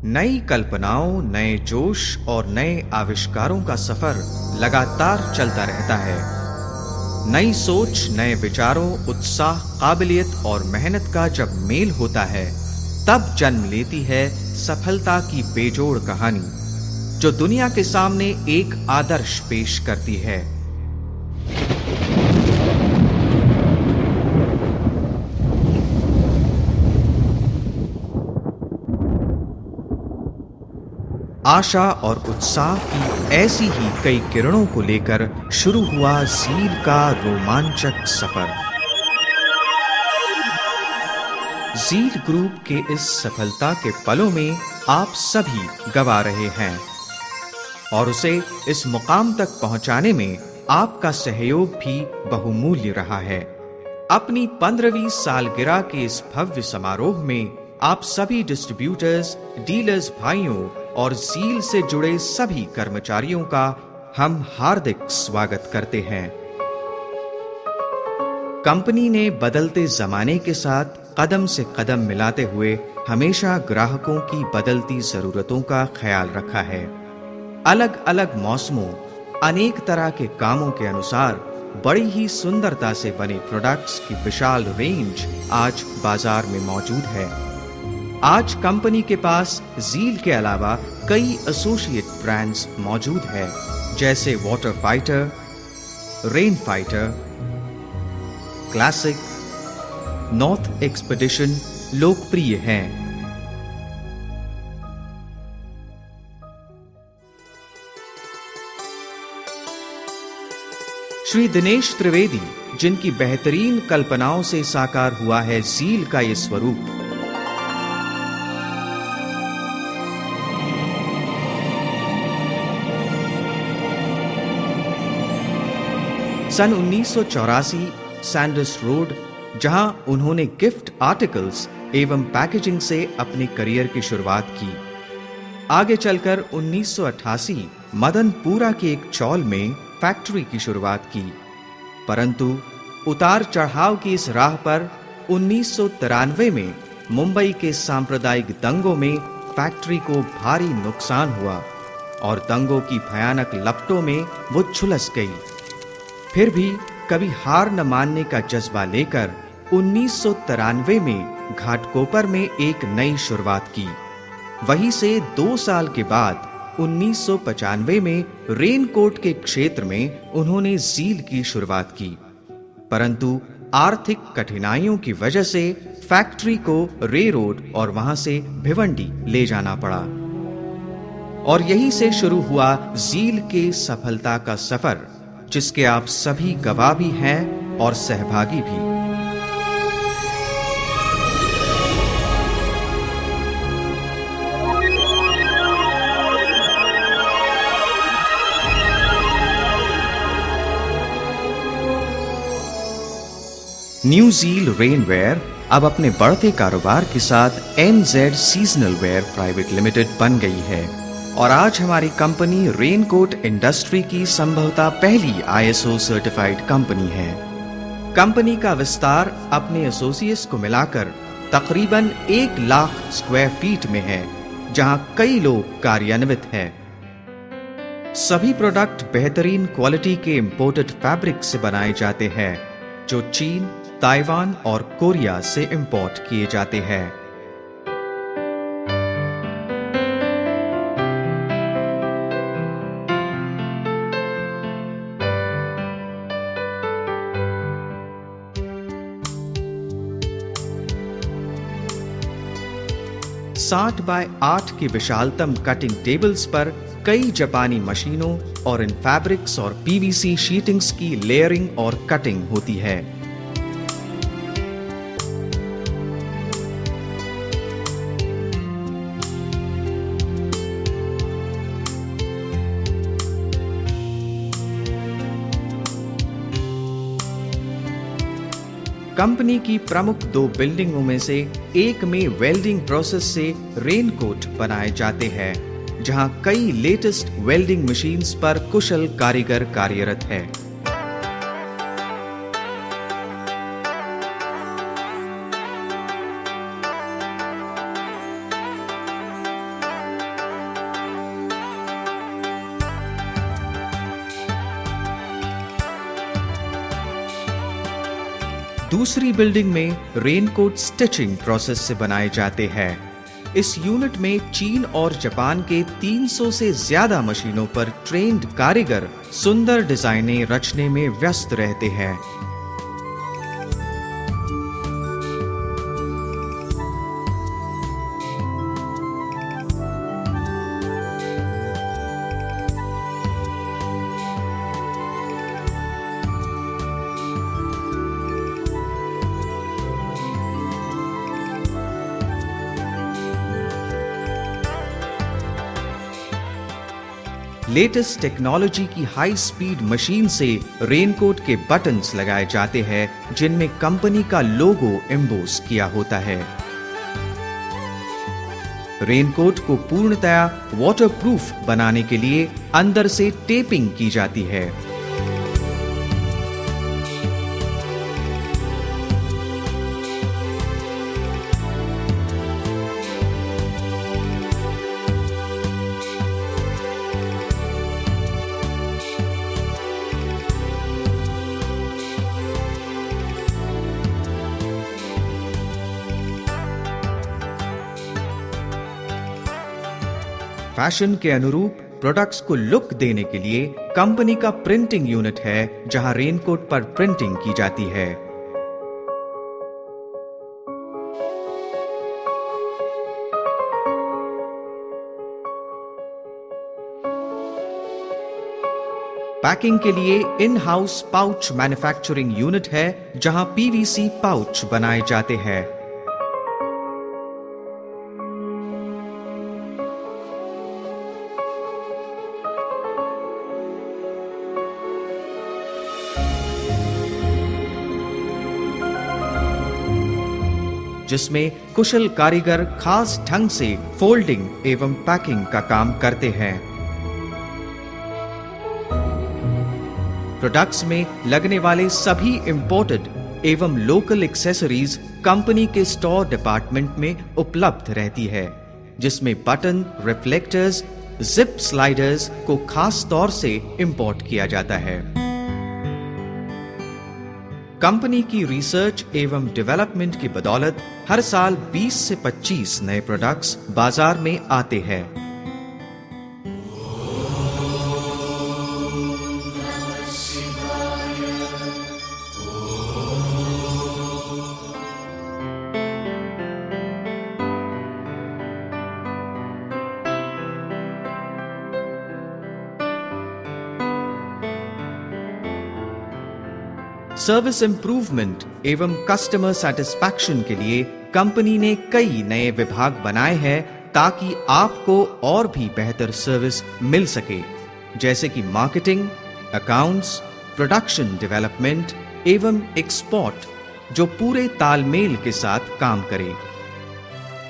नई कल्पनाओं, नए जोश और नए आविष्कारों का सफर लगातार चलता रहता है। नई सोच, नए विचारों, उत्साह, काबिलियत और मेहनत का जब मेल होता है, तब जन्म लेती है सफलता की बेजोड़ कहानी, जो दुनिया के सामने एक आदर्श पेश करती है। आशा और उत्साह की ऐसी ही कई किरणों को लेकर शुरू हुआ ज़ील का रोमांचक सफर। ज़ील ग्रुप के इस सफलता के पलों में आप सभी गवा रहे हैं और उसे इस मुकाम तक पहुंचाने में आपका सहयोग भी बहुमूल्य रहा है। अपनी 15वीं सालगिरह के इस भव्य समारोह में आप सभी डिस्ट्रीब्यूटर्स, डीलर्स भाइयों और ज़ील से जुड़े सभी कर्मचारियों का हम हार्दिक स्वागत करते हैं। कंपनी ने बदलते जमाने के साथ कदम से कदम मिलाते हुए हमेशा ग्राहकों की बदलती जरूरतों का ख्याल रखा है। अलग अलग मौसमों, अनेक तरह के कामों के अनुसार बड़ी ही सुंदरता से बने प्रोडक्ट्स की विशाल रेंज आज बाजार में मौजूद है। आज कंपनी के पास ज़ील के अलावा कई एसोसिएट ब्रांड्स मौजूद है, जैसे water fighter, rain fighter, classic, north expedition लोकप्रिय हैं। श्री दिनेश त्रिवेदी, जिनकी बेहतरीन कल्पनाओं से साकार हुआ है ज़ील का ये स्वरूप, सन 1984 सैंडर्स रोड, जहां उन्होंने गिफ्ट आर्टिकल्स एवं पैकेजिंग से अपने करियर की शुरुआत की। आगे चलकर 1988 मदनपुरा के एक चौल में फैक्ट्री की शुरुआत की, परंतु उतार चढ़ाव की इस राह पर 1993 में मुंबई के सांप्रदायिक दंगों में फैक्ट्री को भारी नुकसान हुआ और दंगों की भयानक लपटों में वो झुलस गई। फिर भी कभी हार न मानने का जज्बा लेकर 1993 में घाटकोपर में एक नई शुरुआत की। वहीं से 2 साल के बाद 1995 में रेनकोट के क्षेत्र में उन्होंने ज़ील की शुरुआत की, परंतु आर्थिक कठिनाइयों की वजह से फैक्ट्री को रे रोड और वहां से भिवंडी ले जाना पड़ा और यहीं से शुरू हुआ ज़ील के सफलता का सफर, जिसके आप सभी गवाह भी हैं और सहभागी भी। न्यू ज़ील रेनवेयर अब अपने बढ़ते कारोबार के साथ NZ seasonal wear private limited बन गई है और आज हमारी कंपनी रेनकोट इंडस्ट्री की संभवतः पहली ISO सर्टिफाइड कंपनी है। कंपनी का विस्तार अपने एसोसिएट्स को मिलाकर तकरीबन 1 लाख स्क्वायर फीट में है, जहां कई लोग कार्यान्वित हैं। सभी प्रोडक्ट बेहतरीन क्वालिटी के इंपोर्टेड फैब्रिक से बनाए जाते हैं, जो चीन, ताइवान और कोरिया से इंपोर्ट किए जाते हैं। साठ बाय 8 की विशालतम कटिंग टेबल्स पर कई जापानी मशीनों और इन फैब्रिक्स और PVC शीटिंग्स की लेयरिंग और कटिंग होती है। कंपनी की प्रमुख 2 बिल्डिंगों में से एक में वेल्डिंग प्रोसेस से रेनकोट बनाए जाते हैं, जहां कई लेटेस्ट वेल्डिंग मशीन्स पर कुशल कारीगर कार्यरत हैं। दूसरी बिल्डिंग में रेनकोट स्टिचिंग प्रोसेस से बनाए जाते हैं। इस यूनिट में चीन और जापान के 300 से ज्यादा मशीनों पर ट्रेन्ड कारीगर सुंदर डिजाइनें रचने में व्यस्त रहते हैं। लेटेस्ट टेक्नोलॉजी की हाई स्पीड मशीन से रेनकोट के बटन्स लगाए जाते हैं जिनमें कंपनी का लोगो एम्बोस किया होता है। रेनकोट को पूर्णतया वाटरप्रूफ बनाने के लिए अंदर से टेपिंग की जाती है। फैशन के अनुरूप प्रोडक्ट्स को लुक देने के लिए कंपनी का प्रिंटिंग यूनिट है जहां रेनकोट पर प्रिंटिंग की जाती है। पैकिंग के लिए in house pouch manufacturing unit है जहां पीवीसी पाउच बनाए जाते हैं। जिसमें कुशल कारीगर खास ढंग से फोल्डिंग एवं पैकिंग का काम करते हैं। प्रोडक्ट्स में लगने वाले सभी इंपोर्टेड एवं लोकल एक्सेसरीज कंपनी के स्टोर डिपार्टमेंट में उपलब्ध रहती है, जिसमें बटन, रिफ्लेक्टर्स, जिप स्लाइडर्स को खास तौर से इंपोर्ट किया जाता है। कंपनी की रिसर्च एवं डेवलपमेंट की बदौलत हर साल 20 से 25 नए प्रोडक्ट्स बाजार में आते हैं। सर्विस इंप्रूवमेंट एवं कस्टमर सेटिस्फैक्शन के लिए कंपनी ने कई नए विभाग बनाए हैं ताकि आपको और भी बेहतर सर्विस मिल सके, जैसे कि मार्केटिंग, अकाउंट्स, प्रोडक्शन डेवलपमेंट एवं एक्सपोर्ट, जो पूरे तालमेल के साथ काम करे।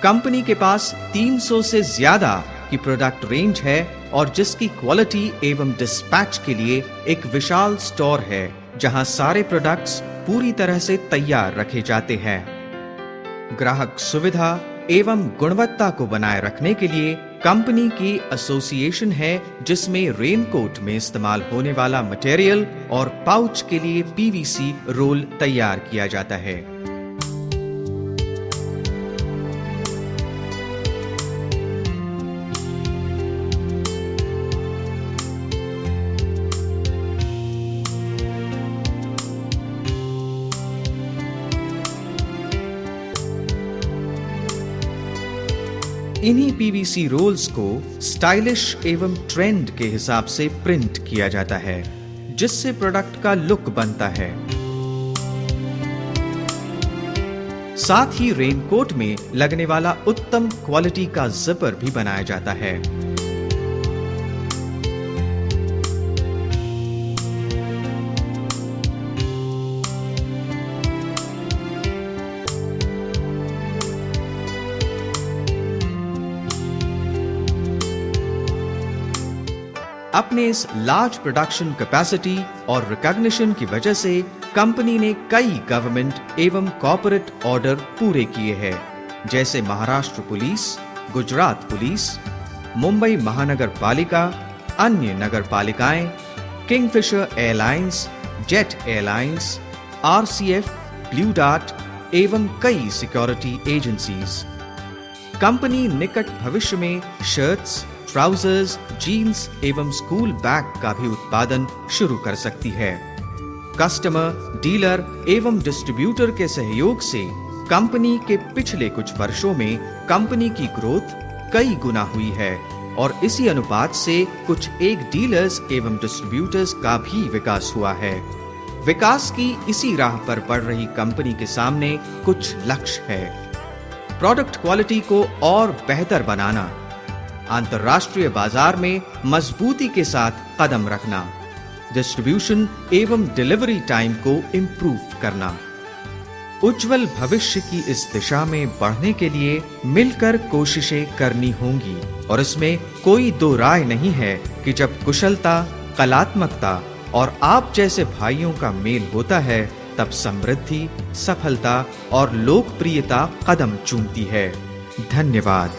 कंपनी के पास 300 से ज्यादा की प्रोडक्ट रेंज है और जिसकी क्वालिटी एवं डिस्पैच के लिए एक विशाल स्टोर है जहां सारे प्रोडक्ट्स पूरी तरह से तैयार रखे जाते हैं। ग्राहक सुविधा एवं गुणवत्ता को बनाए रखने के लिए कंपनी की एसोसिएशन है जिसमें रेनकोट में इस्तेमाल होने वाला मटेरियल और पाउच के लिए पीवीसी रोल तैयार किया जाता है। इन्हीं पीवीसी रोल्स को स्टाइलिश एवं ट्रेंड के हिसाब से प्रिंट किया जाता है, जिससे प्रोडक्ट का लुक बनता है। साथ ही रेनकोट में लगने वाला उत्तम क्वालिटी का जिपर भी बनाया जाता है। अपने इस लार्ज प्रोडक्शन कैपेसिटी और रिकॉग्निशन की वजह से कंपनी ने कई गवर्नमेंट एवं कॉर्पोरेट ऑर्डर पूरे किए हैं, जैसे महाराष्ट्र पुलिस, गुजरात पुलिस, मुंबई महानगर पालिका, अन्य नगर पालिकाएं, Kingfisher Airlines, Jet Airlines, RCF, Blue Dart एवं कई सिक्योरिटी एजेंसीज। कंपनी निकट भविष्य में शर्ट्स, ट्राउजर्स, जीन्स एवं स्कूल बैग का भी उत्पादन शुरू कर सकती है। कस्टमर, डीलर एवं डिस्ट्रीब्यूटर के सहयोग से कंपनी के पिछले कुछ वर्षों में कंपनी की ग्रोथ कई गुना हुई है और इसी अनुपात से कुछ एक डीलर्स एवं डिस्ट्रीब्यूटर्स का भी विकास हुआ है। विकास की इसी राह पर बढ़ रही कंपनी के सामने कुछ लक्ष्य है। प्रोडक्ट क्वालिटी को और बेहतर बनाना, अंतर्राष्ट्रीय बाजार में मजबूती के साथ कदम रखना, डिस्ट्रीब्यूशन एवं डिलीवरी टाइम को इंप्रूव करना। उज्जवल भविष्य की इस दिशा में बढ़ने के लिए मिलकर कोशिशें करनी होंगी और इसमें कोई दो राय नहीं है कि जब कुशलता, कलात्मकता और आप जैसे भाइयों का मेल होता है तब समृद्धि, सफलता और लोकप्रियता कदम चूमती है। धन्यवाद।